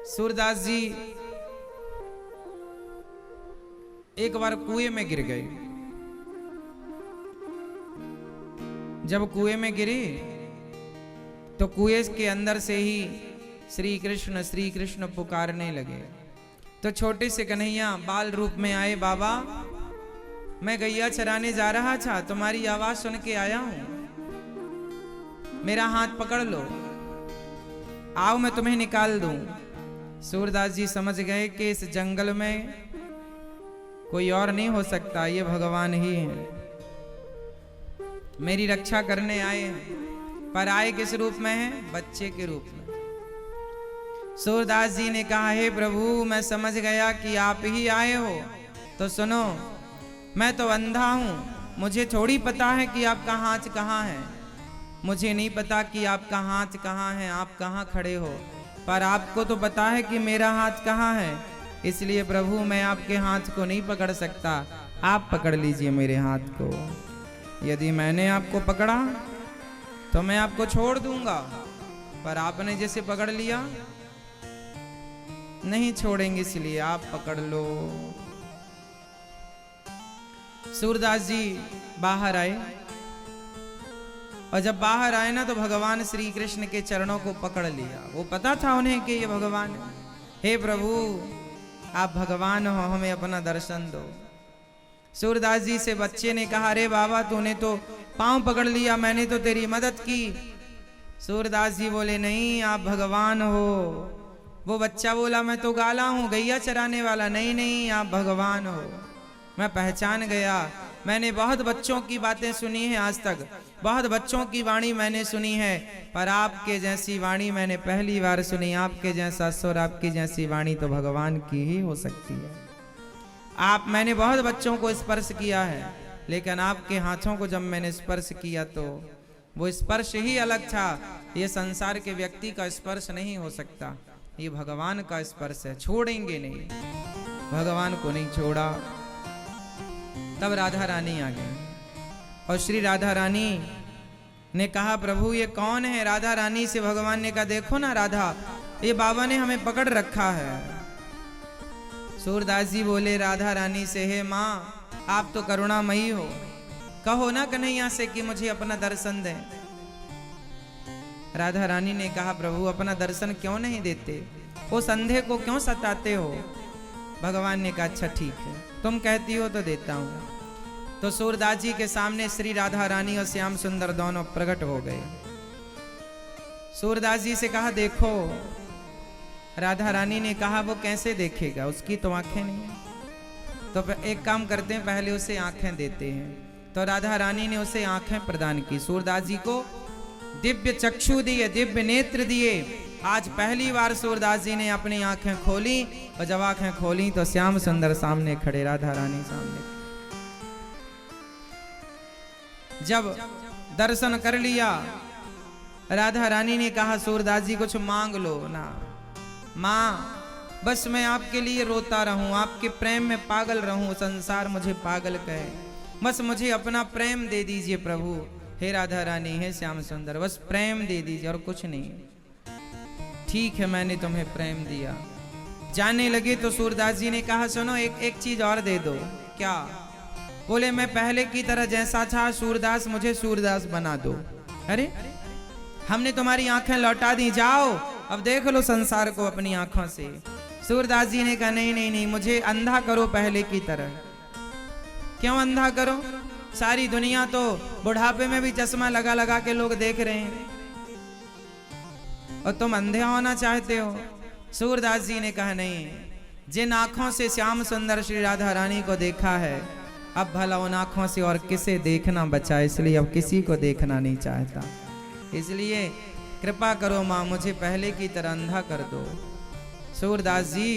सूरदास जी एक बार कुएं में गिर गए। जब कुएं में गिरे तो कुएं के अंदर से ही श्री कृष्ण पुकारने लगे। तो छोटे से कन्हैया बाल रूप में आए, बाबा मैं गैया चराने जा रहा था, तुम्हारी आवाज सुन के आया हूं, मेरा हाथ पकड़ लो, आओ मैं तुम्हें निकाल दूं। सूरदास जी समझ गए कि इस जंगल में कोई और नहीं हो सकता, ये भगवान ही है, मेरी रक्षा करने आए हैं। पर आए किस रूप में है? बच्चे के रूप में। सूरदास जी ने कहा, हे प्रभु मैं समझ गया कि आप ही आए हो, तो सुनो, मैं तो अंधा हूं, मुझे थोड़ी पता है कि आपका हाथ कहाँ है, मुझे नहीं पता कि आपका हाथ कहाँ है, आप कहाँ खड़े हो, पर आपको तो पता है कि मेरा हाथ कहाँ है। इसलिए प्रभु मैं आपके हाथ को नहीं पकड़ सकता, आप पकड़ लीजिए मेरे हाथ को। यदि मैंने आपको पकड़ा तो मैं आपको छोड़ दूंगा, पर आपने जैसे पकड़ लिया नहीं छोड़ेंगे, इसलिए आप पकड़ लो। सूरदास जी बाहर आए, और जब बाहर आए ना तो भगवान श्री कृष्ण के चरणों को पकड़ लिया। वो पता था उन्हें कि ये भगवान है। हे प्रभु आप भगवान हो, हमें अपना दर्शन दो। सूरदास जी से बच्चे ने कहा, अरे बाबा तूने तो पांव पकड़ लिया, मैंने तो तेरी मदद की। सूरदास जी बोले, नहीं आप भगवान हो। वो बच्चा बोला, मैं तो गाला हूं, गैया चराने वाला। नहीं नहीं आप भगवान हो, मैं पहचान गया। मैंने बहुत बच्चों की बातें सुनी है, आज तक बहुत बच्चों की वाणी मैंने सुनी है, पर आपके जैसी वाणी मैंने पहली बार सुनी। आपके जैसा सुर, आपकी जैसी वाणी तो भगवान की ही हो सकती है। मैंने बहुत बच्चों को स्पर्श किया है, लेकिन आपके हाथों को जब मैंने स्पर्श किया तो वो स्पर्श ही अलग था। ये संसार के व्यक्ति का स्पर्श नहीं हो सकता, ये भगवान का स्पर्श है, छोड़ेंगे नहीं, भगवान को नहीं छोड़ा। तब राधा रानी आ गई, और श्री राधा रानी ने कहा, प्रभु ये कौन है? राधा रानी से भगवान ने कहा, देखो ना राधा, ये बाबा ने हमें पकड़ रखा है। सूरदास जी बोले राधा रानी से, हे माँ आप तो करुणामयी हो, कहो ना कन्हैया से कि मुझे अपना दर्शन दें। राधा रानी ने कहा, प्रभु अपना दर्शन क्यों नहीं देते, उस अंधे को क्यों सताते हो? भगवान ने कहा, अच्छा ठीक है, तुम कहती हो तो देता हूं। तो सूरदास जी के सामने श्री राधा रानी और श्याम सुंदर दोनों प्रकट हो गए। सूरदास जी से कहा, देखो। राधा रानी ने कहा, वो कैसे देखेगा, उसकी तो आंखें नहीं है। तो एक काम करते हैं, पहले उसे आंखें देते हैं। तो राधा रानी ने उसे आंखें प्रदान की। सूरदास जी को दिव्य चक्षु दिए, दिव्य नेत्र दिए। आज पहली बार सूरदास जी ने अपनी आंखें खोली, और जब आंखें खोली तो श्याम सुंदर सामने खड़े, राधा रानी सामने। जब दर्शन कर लिया, राधा रानी ने कहा, सूरदास जी कुछ मांग लो ना। माँ बस मैं आपके लिए रोता रहूं, आपके प्रेम में पागल रहूं, संसार मुझे पागल कहे, बस मुझे अपना प्रेम दे दीजिए प्रभु। हे राधा रानी, हे श्याम सुंदर, बस प्रेम दे दीजिए और कुछ नहीं। ठीक है मैंने तुम्हें प्रेम दिया। जाने लगे तो सूरदास जी ने कहा, सुनो एक चीज और दे दो। क्या? बोले मैं पहले की तरह जैसा था सूरदास, मुझे सूरदास बना दो। अरे हमने तुम्हारी आंखें लौटा दी, जाओ अब देख लो संसार को अपनी आंखों से। सूरदास जी ने कहा, नहीं नहीं नहीं, मुझे अंधा करो पहले की तरह। क्यों अंधा करो? सारी दुनिया तो बुढ़ापे में भी चश्मा लगा लगा के लोग देख रहे हैं, और तुम अंधे होना चाहते हो? सूरदास जी ने कहा, नहीं, जिन आंखों से श्याम सुंदर श्री राधा रानी को देखा है, अब भला उन आंखों से और किसे देखना बचा, इसलिए अब किसी को देखना नहीं चाहता। इसलिए कृपा करो माँ, मुझे पहले की तरह अंधा कर दो। सूरदास जी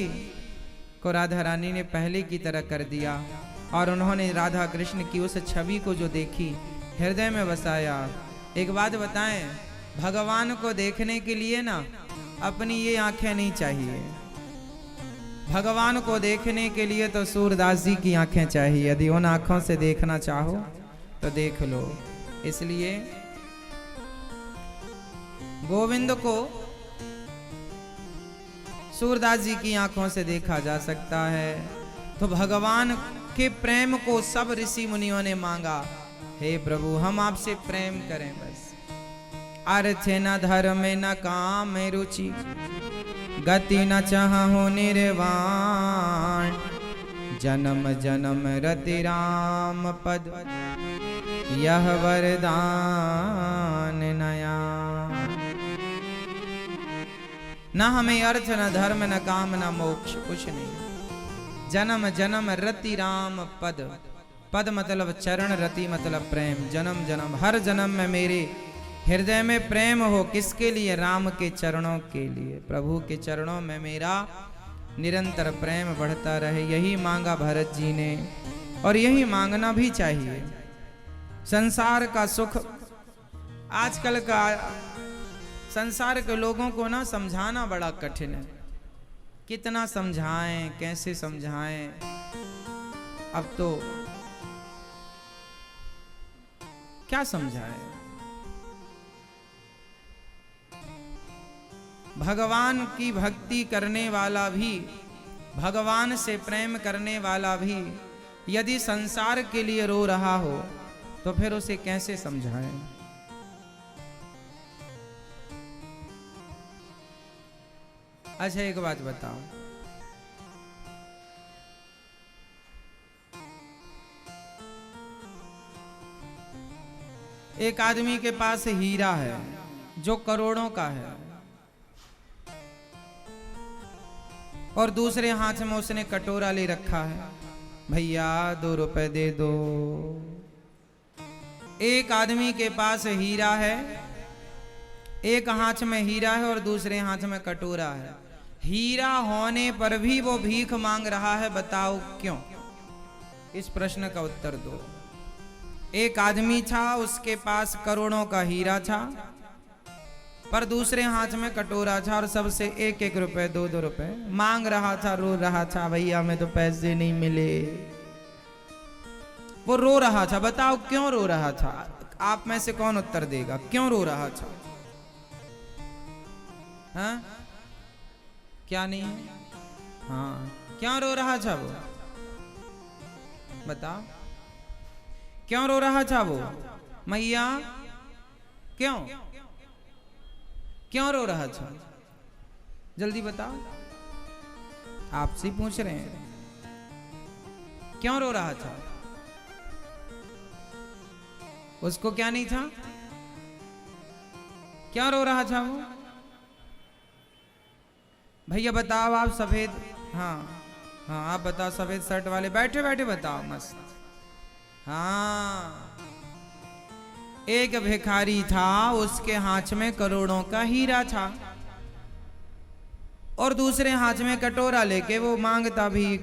को राधा रानी ने पहले की तरह कर दिया, और उन्होंने राधा कृष्ण की उस छवि को जो देखी हृदय में बसाया। एक बात बताएं, भगवान को देखने के लिए ना अपनी ये आंखें नहीं चाहिए, भगवान को देखने के लिए तो सूरदास जी की आंखें चाहिए। यदि उन आंखों से देखना चाहो तो देख लो। इसलिए गोविंद को सूरदास जी की आंखों से देखा जा सकता है। तो भगवान के प्रेम को सब ऋषि मुनियों ने मांगा, हे प्रभु हम आपसे प्रेम करें बस। अर्थ न धर्म न काम रुचि, गति न चाहु निर्वाण, जन्म जन्म रति राम पद, यह वरदान नया। न हमें अर्थ न धर्म न काम न मोक्ष, कुछ नहीं। जन्म जन्म रति राम पद, पद मतलब चरण, रति मतलब प्रेम। जन्म जन्म, हर जन्म में मेरे हृदय में प्रेम हो। किसके लिए? राम के चरणों के लिए। प्रभु के चरणों में मेरा निरंतर प्रेम बढ़ता रहे, यही मांगा भरत जी ने, और यही मांगना भी चाहिए। संसार का सुख, आजकल का संसार के लोगों को ना समझाना बड़ा कठिन है। कितना समझाएं, कैसे समझाएं। अब तो क्या समझाएं। भगवान की भक्ति करने वाला भी, भगवान से प्रेम करने वाला भी यदि संसार के लिए रो रहा हो तो फिर उसे कैसे समझाएं। अच्छा एक बात बताओ, एक आदमी के पास हीरा है जो करोड़ों का है, और दूसरे हाथ में उसने कटोरा ले रखा है, भैया 2 रुपए दे दो। एक आदमी के पास हीरा है, एक हाथ में हीरा है और दूसरे हाथ में कटोरा है। हीरा होने पर भी वो भीख मांग रहा है, बताओ क्यों? इस प्रश्न का उत्तर दो। एक आदमी था, उसके पास करोड़ों का हीरा था, पर दूसरे हाथ में कटोरा था और सबसे 1-1 रुपए 2-2 रुपए मांग रहा था, रो रहा था, भैया हमें तो पैसे नहीं मिले। वो रो रहा था, बताओ क्यों रो रहा था? आप में से कौन उत्तर देगा? क्यों रो रहा था? हाँ क्या नहीं है? हाँ क्यों रो रहा था वो? बताओ क्यों रो रहा था वो? मैया क्यों क्यों रो रहा था? जल्दी बताओ, आपसे पूछ रहे हैं। क्यों रो रहा था? उसको क्या नहीं था? क्यों रो रहा था वो? भैया बताओ आप, सफेद, हाँ हाँ आप बताओ, सफेद शर्ट वाले, बैठे बैठे बताओ मस्त। हाँ एक भिखारी था, उसके हाथ में करोड़ों का हीरा था और दूसरे हाथ में कटोरा लेके वो मांगता भीख।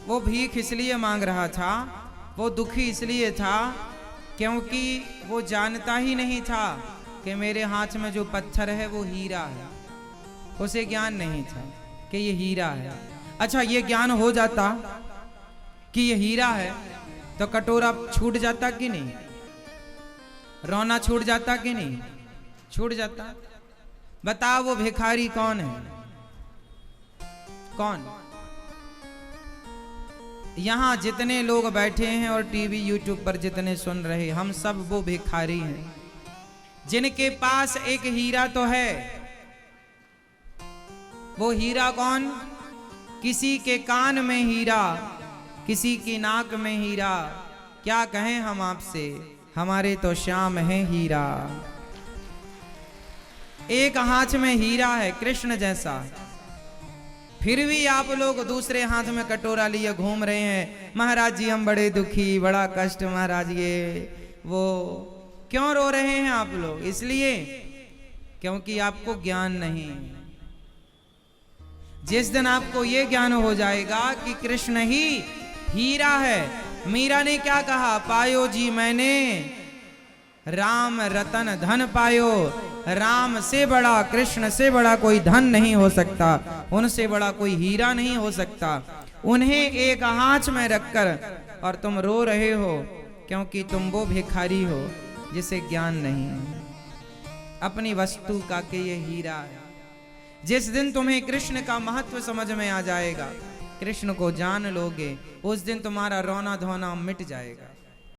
वो भीख इसलिए मांग रहा था, वो दुखी इसलिए था क्योंकि वो जानता ही नहीं था कि मेरे हाथ में जो पत्थर है वो हीरा है। उसे ज्ञान नहीं था कि ये हीरा है। अच्छा ये ज्ञान हो जाता कि ये हीरा है तो कटोरा छूट जाता कि नहीं? रोना छूट जाता कि नहीं? छूट जाता। बताओ वो भिखारी कौन है? कौन? यहां जितने लोग बैठे हैं और टीवी यूट्यूब पर जितने सुन रहे, हम सब वो भिखारी हैं जिनके पास एक हीरा तो है। वो हीरा कौन? किसी के कान में हीरा, किसी की नाक में हीरा। क्या कहें हम आपसे, हमारे तो श्याम है हीरा। एक हाथ में हीरा है कृष्ण जैसा, फिर भी आप लोग दूसरे हाथ में कटोरा लिए घूम रहे हैं। महाराज जी हम बड़े दुखी, बड़ा कष्ट महाराज, ये वो। क्यों रो रहे हैं आप लोग? इसलिए क्योंकि आपको ज्ञान नहीं। जिस दिन आपको ये ज्ञान हो जाएगा कि कृष्ण ही हीरा है। मीरा ने क्या कहा? पायो जी मैंने राम रतन धन पायो। राम से बड़ा, कृष्ण से बड़ा कोई धन नहीं हो सकता, उनसे बड़ा कोई हीरा नहीं हो सकता। उन्हें एक हाथ में रखकर और तुम रो रहे हो क्योंकि तुम वो भिखारी हो जिसे ज्ञान नहीं है अपनी वस्तु का कि ये हीरा है। जिस दिन तुम्हें कृष्ण का महत्व समझ में आ जाएगा, कृष्ण को जान लोगे, उस दिन तुम्हारा रोना धोना मिट जाएगा।